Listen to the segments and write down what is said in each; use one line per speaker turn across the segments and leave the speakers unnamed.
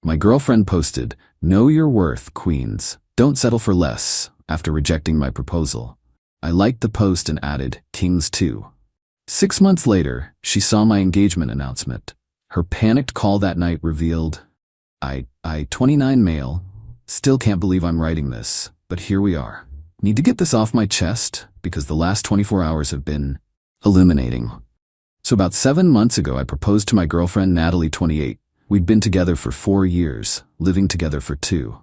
My girlfriend posted, "Know your worth, queens. Don't settle for less," after rejecting my proposal. I liked the post and added, "Kings too." 6 months later, she saw my engagement announcement. Her panicked call that night revealed, I 29 male. Still can't believe I'm writing this, but here we are. Need to get this off my chest because the last 24 hours have been illuminating. So about 7 months ago, I proposed to my girlfriend, Natalie, 28. We'd been together for 4 years, living together for 2.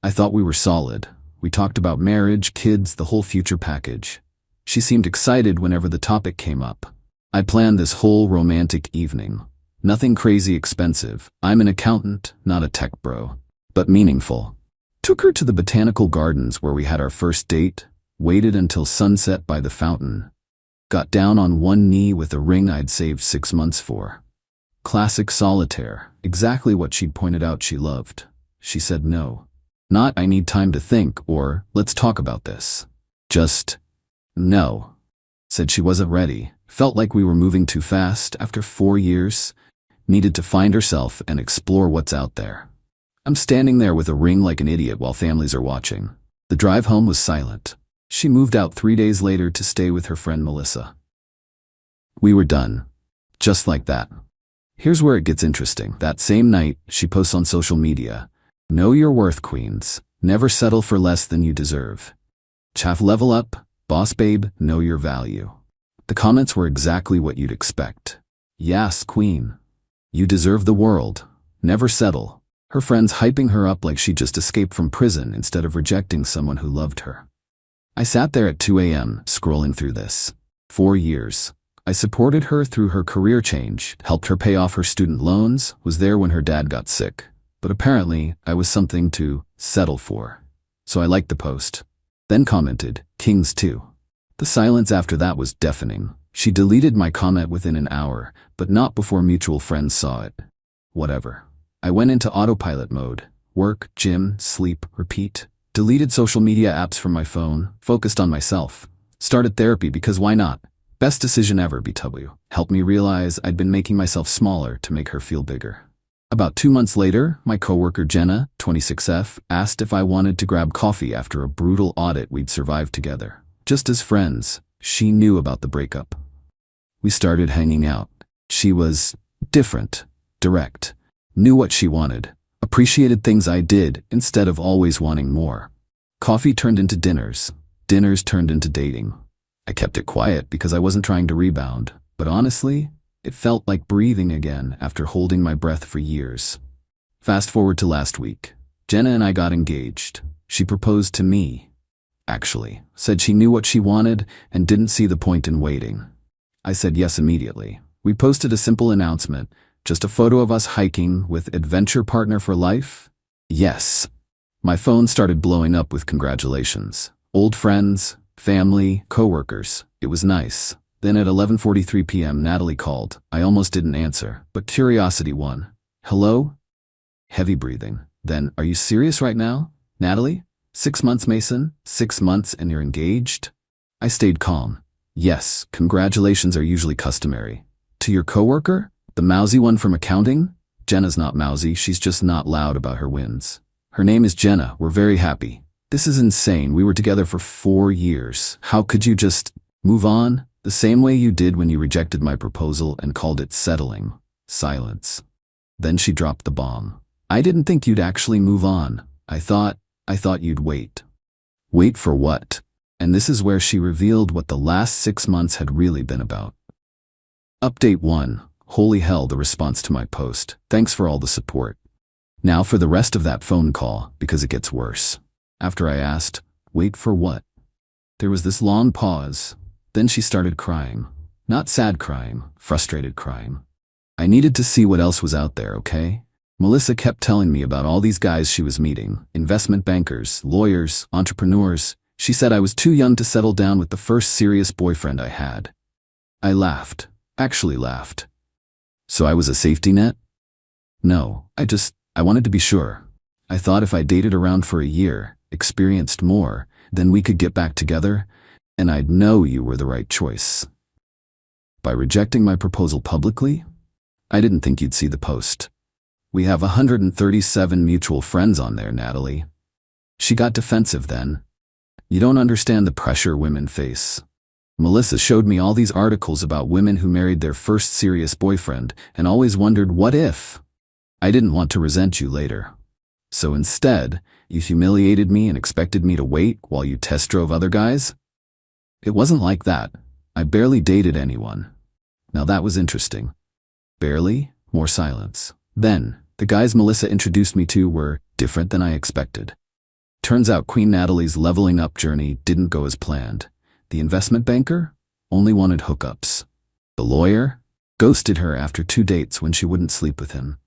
I thought we were solid. We talked about marriage, kids, the whole future package. She seemed excited whenever the topic came up. I planned this whole romantic evening. Nothing crazy expensive. I'm an accountant, not a tech bro, but meaningful. Took her to the botanical gardens where we had our first date, waited until sunset by the fountain, got down on one knee with a ring I'd saved 6 months for. Classic solitaire, exactly what she'd pointed out she loved. She said no. Not "I need time to think" or "let's talk about this." Just no. Said she wasn't ready. Felt like we were moving too fast after 4 years. Needed to find herself and explore what's out there. I'm standing there with a ring like an idiot while families are watching. The drive home was silent. She moved out 3 days later to stay with her friend Melissa. We were done. Just like that. Here's where it gets interesting. That same night, she posts on social media, "Know your worth, queens. Never settle for less than you deserve. Chaff level up, boss babe, know your value." The comments were exactly what you'd expect. Yes, queen. You deserve the world. Never settle. Her friends hyping her up like she just escaped from prison instead of rejecting someone who loved her. I sat there at 2 a.m. scrolling through this. 4 years. I supported her through her career change, helped her pay off her student loans, was there when her dad got sick. But apparently, I was something to settle for. So I liked the post. Then commented, "Kings too." The silence after that was deafening. She deleted my comment within an hour, but not before mutual friends saw it. Whatever. I went into autopilot mode. Work, gym, sleep, repeat. Deleted social media apps from my phone, focused on myself. Started therapy because why not? Best decision ever, BW. Helped me realize I'd been making myself smaller to make her feel bigger. About 2 months later, my coworker Jenna, 26F, asked if I wanted to grab coffee after a brutal audit we'd survived together. Just as friends, she knew about the breakup. We started hanging out. She was different, direct, knew what she wanted, appreciated things I did instead of always wanting more. Coffee turned into dinners. Dinners turned into dating. I kept it quiet because I wasn't trying to rebound, but honestly, it felt like breathing again after holding my breath for years. Fast forward to last week. Jenna and I got engaged. She proposed to me. Actually, said she knew what she wanted and didn't see the point in waiting. I said yes immediately. We posted a simple announcement, just a photo of us hiking with adventure partner for life. Yes. My phone started blowing up with congratulations. Old friends, family, coworkers. It was nice. Then at 11:43 p.m. Natalie called. I almost didn't answer, but curiosity won. "Hello?" Heavy breathing. Then, "Are you serious right now, Natalie? 6 months, Mason? 6 months and you're engaged?" I stayed calm. "Yes, congratulations are usually customary." "To your coworker? The mousy one from accounting?" "Jenna's not mousy, she's just not loud about her wins. Her name is Jenna, we're very happy." "This is insane, we were together for 4 years. How could you just move on? The same way you did when you rejected my proposal and called it settling." Silence. Then she dropped the bomb. "I didn't think you'd actually move on. I thought you'd wait." Wait for what? And this is where she revealed what the last 6 months had really been about. Update 1. Holy hell, the response to my post. Thanks for all the support. Now for the rest of that phone call, because it gets worse. After I asked, "Wait for what?" there was this long pause. Then she started crying. Not sad crying, frustrated crying. I needed to see what else was out there, okay? Melissa kept telling me about all these guys she was meeting, investment bankers, lawyers, entrepreneurs. She said I was too young to settle down with the first serious boyfriend I had. I laughed, actually laughed. So I was a safety net? No, I wanted to be sure. I thought if I dated around for a year, experienced more, then we could get back together, and I'd know you were the right choice. By rejecting my proposal publicly? I didn't think you'd see the post. We have 137 mutual friends on there, Natalie. She got defensive then. You don't understand the pressure women face. Melissa showed me all these articles about women who married their first serious boyfriend and always wondered, what if? I didn't want to resent you later. So instead, you humiliated me and expected me to wait while you test drove other guys? It wasn't like that. I barely dated anyone. Now that was interesting. Barely? More silence. Then, the guys Melissa introduced me to were different than I expected. Turns out Queen Natalie's leveling up journey didn't go as planned. The investment banker only wanted hookups. The lawyer ghosted her after 2 dates when she wouldn't sleep with him.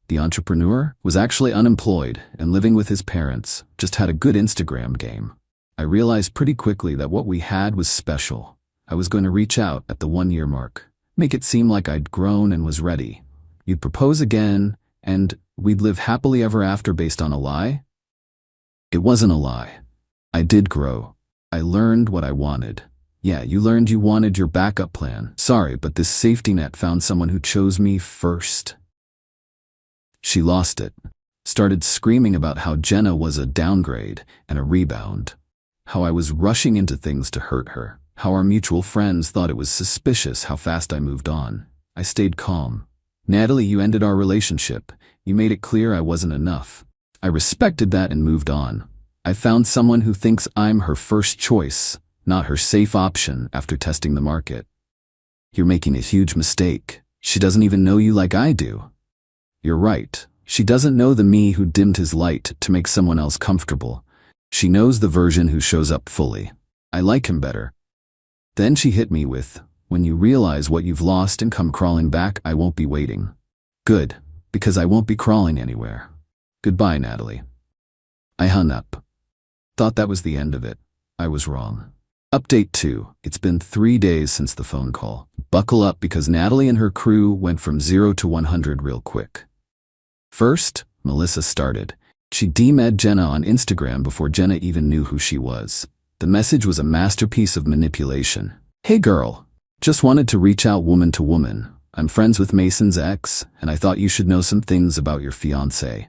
The entrepreneur was actually unemployed and living with his parents, just had a good Instagram game. I realized pretty quickly that what we had was special. I was going to reach out at the 1-year mark, make it seem like I'd grown and was ready. You'd propose again, and we'd live happily ever after based on a lie? It wasn't a lie. I did grow. I learned what I wanted. Yeah, you learned you wanted your backup plan. Sorry, but this safety net found someone who chose me first. She lost it. Started screaming about how Jenna was a downgrade and a rebound. How I was rushing into things to hurt her. How our mutual friends thought it was suspicious how fast I moved on. I stayed calm. Natalie, you ended our relationship. You made it clear I wasn't enough. I respected that and moved on. I found someone who thinks I'm her first choice, not her safe option after testing the market. You're making a huge mistake. She doesn't even know you like I do. You're right. She doesn't know the me who dimmed his light to make someone else comfortable. She knows the version who shows up fully. I like him better. Then she hit me with, when you realize what you've lost and come crawling back, I won't be waiting. Good, because I won't be crawling anywhere. Goodbye, Natalie. I hung up. Thought that was the end of it. I was wrong. Update 2. It's been 3 days since the phone call. Buckle up because Natalie and her crew went from 0 to 100 real quick. First, Melissa started. She DM'd Jenna on Instagram before Jenna even knew who she was. The message was a masterpiece of manipulation. Hey girl, just wanted to reach out woman to woman. I'm friends with Mason's ex, and I thought you should know some things about your fiancé.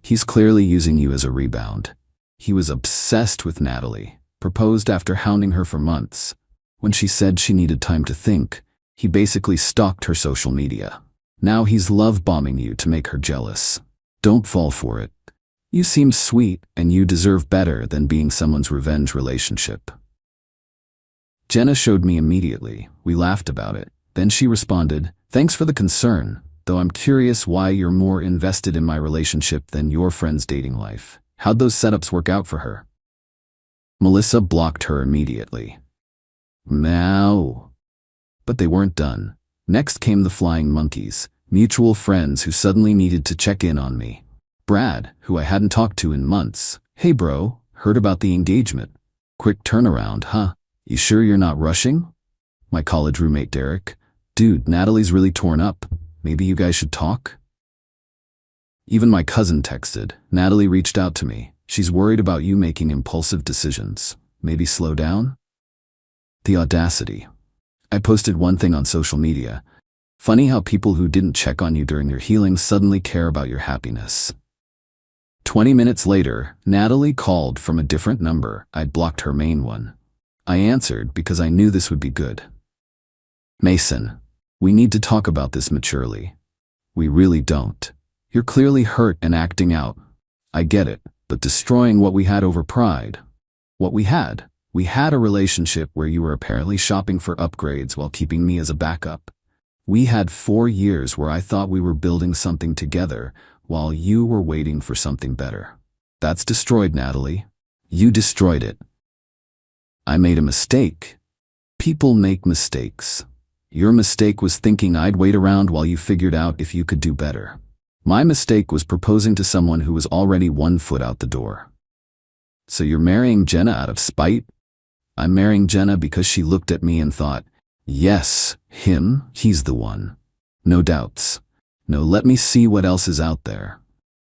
He's clearly using you as a rebound. He was obsessed with Natalie, proposed after hounding her for months. When she said she needed time to think, he basically stalked her social media. Now he's love-bombing you to make her jealous. Don't fall for it. You seem sweet, and you deserve better than being someone's revenge relationship. Jenna showed me immediately. We laughed about it. Then she responded, thanks for the concern, though I'm curious why you're more invested in my relationship than your friend's dating life. How'd those setups work out for her? Melissa blocked her immediately. Now. But they weren't done. Next came the flying monkeys, mutual friends who suddenly needed to check in on me. Brad, who I hadn't talked to in months. Hey bro, heard about the engagement. Quick turnaround, huh? You sure you're not rushing? My college roommate Derek. Dude, Natalie's really torn up. Maybe you guys should talk? Even my cousin texted. Natalie reached out to me. She's worried about you making impulsive decisions. Maybe slow down? The audacity. I posted one thing on social media. Funny how people who didn't check on you during your healing suddenly care about your happiness. 20 minutes later, Natalie called from a different number. I'd blocked her main one. I answered because I knew this would be good. Mason, we need to talk about this maturely. We really don't. You're clearly hurt and acting out. I get it, but destroying what we had over pride. What we had a relationship where you were apparently shopping for upgrades while keeping me as a backup. We had 4 years where I thought we were building something together while you were waiting for something better. That's destroyed, Natalie. You destroyed it. I made a mistake. People make mistakes. Your mistake was thinking I'd wait around while you figured out if you could do better. My mistake was proposing to someone who was already 1 foot out the door. So you're marrying Jenna out of spite? I'm marrying Jenna because she looked at me and thought, yes, him, he's the one. No doubts. No, let me see what else is out there.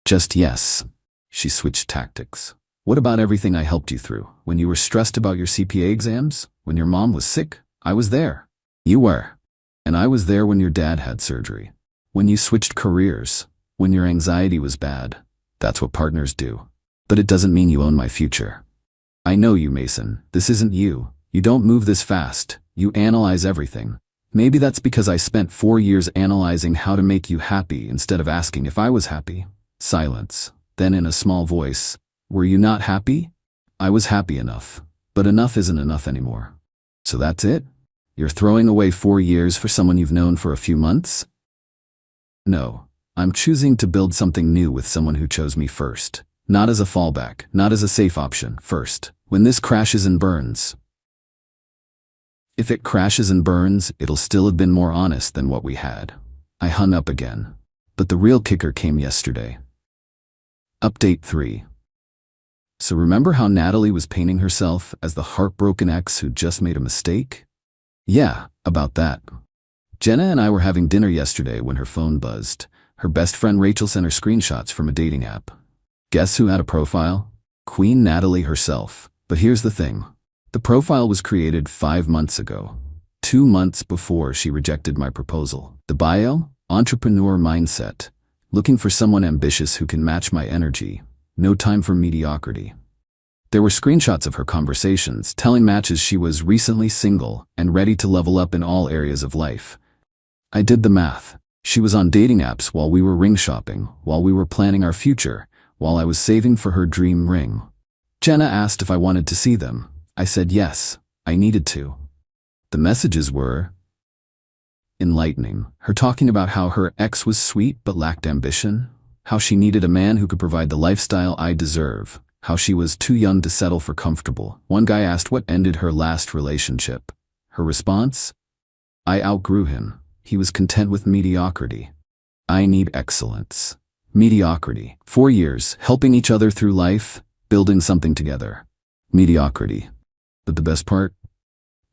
Just yes. She switched tactics. What about everything I helped you through? When you were stressed about your CPA exams? When your mom was sick? I was there. You were. And I was there when your dad had surgery. When you switched careers. when your anxiety was bad. That's what partners do. But it doesn't mean you own my future. I know you, Mason. This isn't you. You don't move this fast. You analyze everything. Maybe that's because I spent 4 years analyzing how to make you happy instead of asking if I was happy. Silence. Then in a small voice, were you not happy? I was happy enough. But enough isn't enough anymore. So that's it? You're throwing away 4 years for someone you've known for a few months? No. I'm choosing to build something new with someone who chose me first. Not as a fallback, not as a safe option, first. When this crashes and burns. If it crashes and burns, it'll still have been more honest than what we had. I hung up again. But the real kicker came yesterday. Update 3. So remember how Natalie was painting herself as the heartbroken ex who just made a mistake? Yeah, about that. Jenna and I were having dinner yesterday when her phone buzzed. Her best friend Rachel sent her screenshots from a dating app. Guess who had a profile? Queen Natalie herself. But here's the thing. The profile was created 5 months ago. 2 months before she rejected my proposal. The bio? Entrepreneur mindset. Looking for someone ambitious who can match my energy. No time for mediocrity. There were screenshots of her conversations telling matches she was recently single and ready to level up in all areas of life. I did the math. She was on dating apps while we were ring shopping, while we were planning our future, while I was saving for her dream ring. Jenna asked if I wanted to see them. I said yes, I needed to. The messages were enlightening. Her talking about how her ex was sweet but lacked ambition, how she needed a man who could provide the lifestyle I deserve, how she was too young to settle for comfortable. One guy asked what ended her last relationship. Her response? I outgrew him. He was content with mediocrity. I need excellence. Mediocrity. 4 years, helping each other through life, building something together. Mediocrity. But the best part?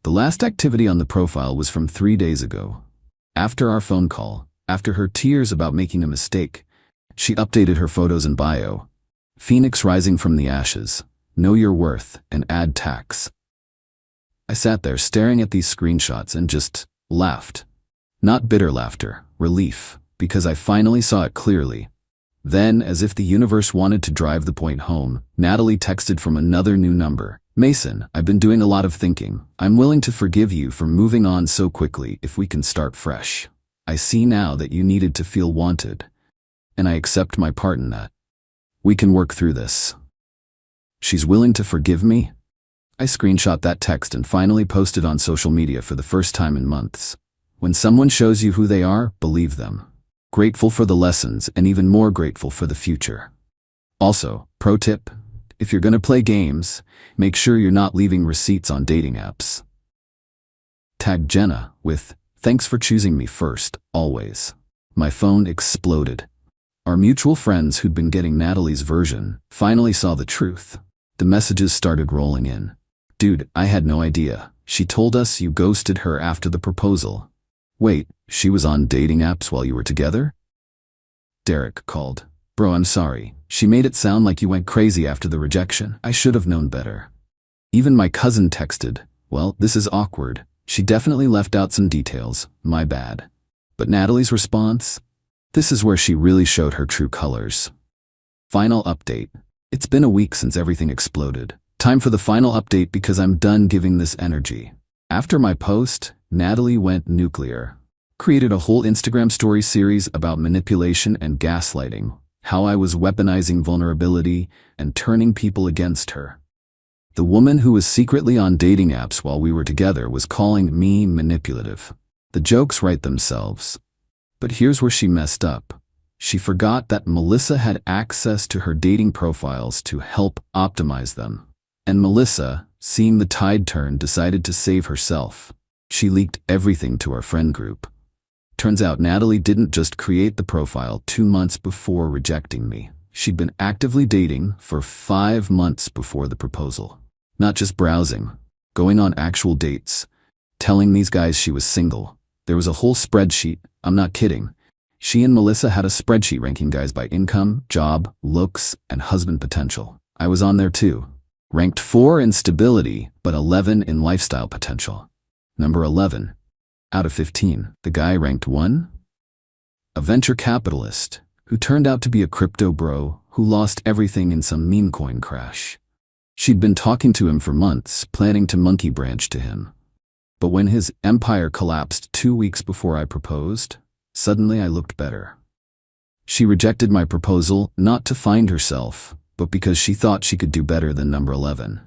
The last activity on the profile was from 3 days ago. After our phone call, after her tears about making a mistake, she updated her photos and bio. Phoenix rising from the ashes, know your worth, and add tax. I sat there staring at these screenshots and just laughed. Not bitter laughter, relief, because I finally saw it clearly. Then, as if the universe wanted to drive the point home, Natalie texted from another new number. Mason, I've been doing a lot of thinking. I'm willing to forgive you for moving on so quickly if we can start fresh. I see now that you needed to feel wanted. And I accept my part in that. We can work through this. She's willing to forgive me? I screenshot that text and finally posted on social media for the first time in months. When someone shows you who they are, believe them. Grateful for the lessons and even more grateful for the future. Also, pro tip, if you're gonna play games, make sure you're not leaving receipts on dating apps. Tag Jenna with, thanks for choosing me first, always. My phone exploded. Our mutual friends who'd been getting Natalie's version finally saw the truth. The messages started rolling in. Dude, I had no idea. She told us you ghosted her after the proposal. Wait, she was on dating apps while you were together? Derek called. Bro, I'm sorry. She made it sound like you went crazy after the rejection. I should have known better. Even my cousin texted, well, this is awkward. She definitely left out some details. My bad. But Natalie's response? This is where she really showed her true colors. Final update. It's been a week since everything exploded. Time for the final update because I'm done giving this energy. After my post, Natalie went nuclear. Created a whole Instagram story series about manipulation and gaslighting, how I was weaponizing vulnerability and turning people against her. The woman who was secretly on dating apps while we were together was calling me manipulative. The jokes write themselves. But here's where she messed up. She forgot that Melissa had access to her dating profiles to help optimize them. And Melissa, seeing the tide turn, decided to save herself. She leaked everything to our friend group. Turns out Natalie didn't just create the profile 2 months before rejecting me. She'd been actively dating for 5 months before the proposal. Not just browsing, going on actual dates, telling these guys she was single. There was a whole spreadsheet, I'm not kidding. She and Melissa had a spreadsheet ranking guys by income, job, looks, and husband potential. I was on there too. Ranked 4 in stability, but 11 in lifestyle potential. Number 11. Out of 15, the guy ranked 1? A venture capitalist, who turned out to be a crypto bro who lost everything in some meme coin crash. She'd been talking to him for months, planning to monkey branch to him. But when his empire collapsed 2 weeks before I proposed, suddenly I looked better. She rejected my proposal not to find herself, but because she thought she could do better than number 11.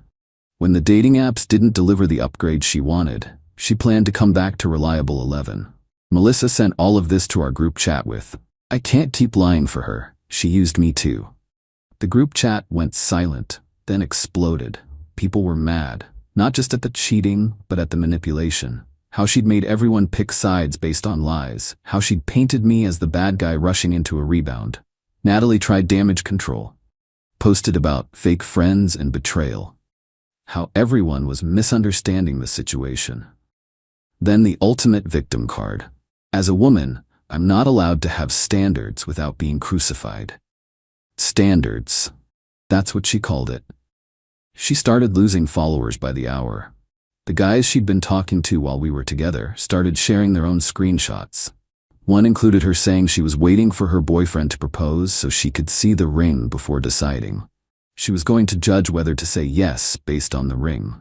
When the dating apps didn't deliver the upgrade she wanted, she planned to come back to reliable 11. Melissa sent all of this to our group chat with, "I can't keep lying for her. She used me too." The group chat went silent, then exploded. People were mad, not just at the cheating, but at the manipulation. How she'd made everyone pick sides based on lies. How she'd painted me as the bad guy rushing into a rebound. Natalie tried damage control. Posted about fake friends and betrayal. How everyone was misunderstanding the situation. Then the ultimate victim card. As a woman, I'm not allowed to have standards without being crucified. Standards. That's what she called it. She started losing followers by the hour. The guys she'd been talking to while we were together started sharing their own screenshots. One included her saying she was waiting for her boyfriend to propose so she could see the ring before deciding. She was going to judge whether to say yes based on the ring.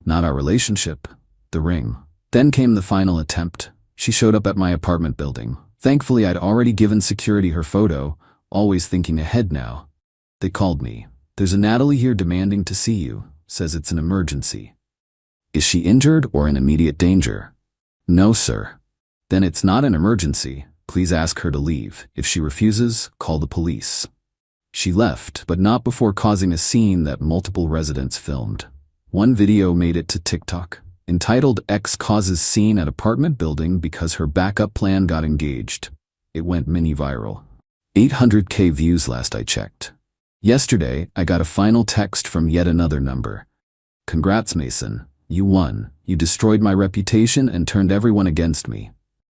Not our relationship, the ring. Then came the final attempt. She showed up at my apartment building. Thankfully, I'd already given security her photo, always thinking ahead now. They called me. "There's a Natalie here demanding to see you. Says it's an emergency." "Is she injured or in immediate danger?" "No, sir." "Then it's not an emergency. Please ask her to leave. If she refuses, call the police." She left, but not before causing a scene that multiple residents filmed. One video made it to TikTok, entitled "X Causes Scene at Apartment Building Because Her Backup Plan Got Engaged." It went mini viral. 800K views last I checked. Yesterday, I got a final text from yet another number. "Congrats, Mason. You won. You destroyed my reputation and turned everyone against me.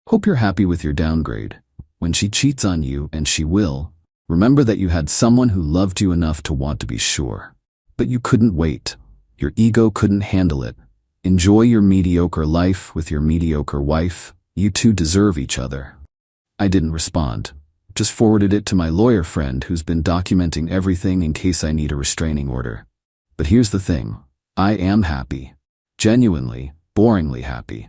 Hope you're happy with your downgrade. When she cheats on you, and she will, remember that you had someone who loved you enough to want to be sure. But you couldn't wait. Your ego couldn't handle it. Enjoy your mediocre life with your mediocre wife. You two deserve each other." I didn't respond. Just forwarded it to my lawyer friend who's been documenting everything in case I need a restraining order. But here's the thing. I am happy. Genuinely, boringly happy.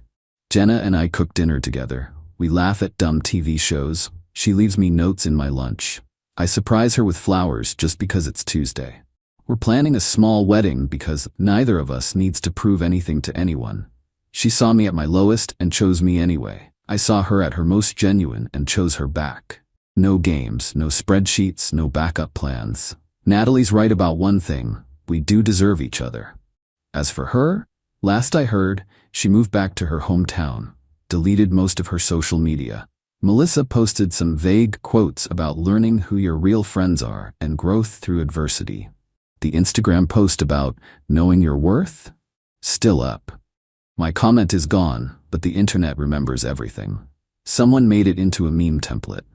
Jenna and I cook dinner together. We laugh at dumb TV shows. She leaves me notes in my lunch. I surprise her with flowers just because it's Tuesday. We're planning a small wedding because neither of us needs to prove anything to anyone. She saw me at my lowest and chose me anyway. I saw her at her most genuine and chose her back. No games, no spreadsheets, no backup plans. Natalie's right about one thing. We do deserve each other. As for her, last I heard, she moved back to her hometown, deleted most of her social media. Melissa posted some vague quotes about learning who your real friends are and growth through adversity. The Instagram post about knowing your worth? Still up. My comment is gone, but the internet remembers everything. Someone made it into a meme template.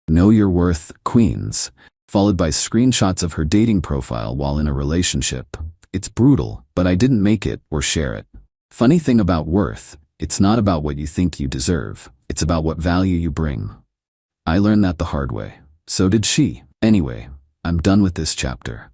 Know your worth, Queens, followed by screenshots of her dating profile while in a relationship. It's brutal, but I didn't make it or share it. Funny thing about worth, it's not about what you think you deserve. It's about what value you bring. I learned that the hard way. So did she. Anyway, I'm done with this chapter.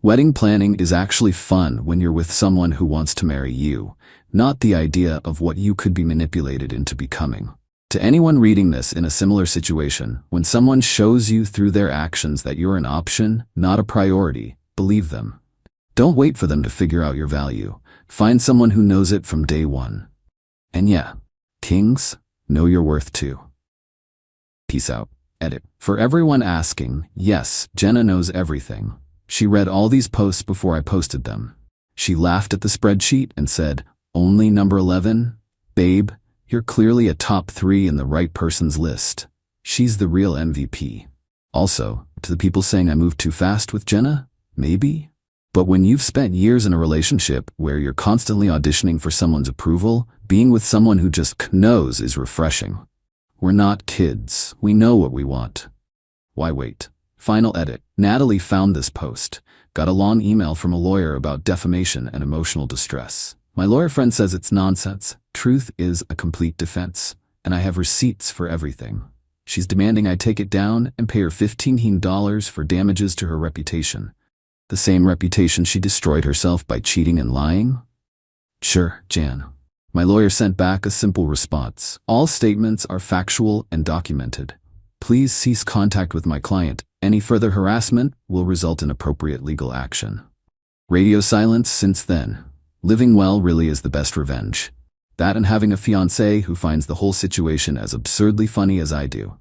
Wedding planning is actually fun when you're with someone who wants to marry you, not the idea of what you could be manipulated into becoming. To anyone reading this in a similar situation, when someone shows you through their actions that you're an option, not a priority, believe them. Don't wait for them to figure out your value. Find someone who knows it from day one. And yeah, kings, know your worth too. Peace out. Edit. For everyone asking, yes, Jenna knows everything. She read all these posts before I posted them. She laughed at the spreadsheet and said, "Only number 11? Babe, you're clearly a top 3 in the right person's list. She's the real MVP." Also, to the people saying I moved too fast with Jenna, maybe? But when you've spent years in a relationship where you're constantly auditioning for someone's approval, being with someone who just knows is refreshing. We're not kids. We know what we want. Why wait? Final edit. Natalie found this post. Got a long email from a lawyer about defamation and emotional distress. My lawyer friend says it's nonsense. Truth is a complete defense, and I have receipts for everything. She's demanding I take it down and pay her $15 for damages to her reputation. The same reputation she destroyed herself by cheating and lying? Sure, Jan. My lawyer sent back a simple response. All statements are factual and documented. Please cease contact with my client. Any further harassment will result in appropriate legal action. Radio silence since then. Living well really is the best revenge. That and having a fiancé who finds the whole situation as absurdly funny as I do.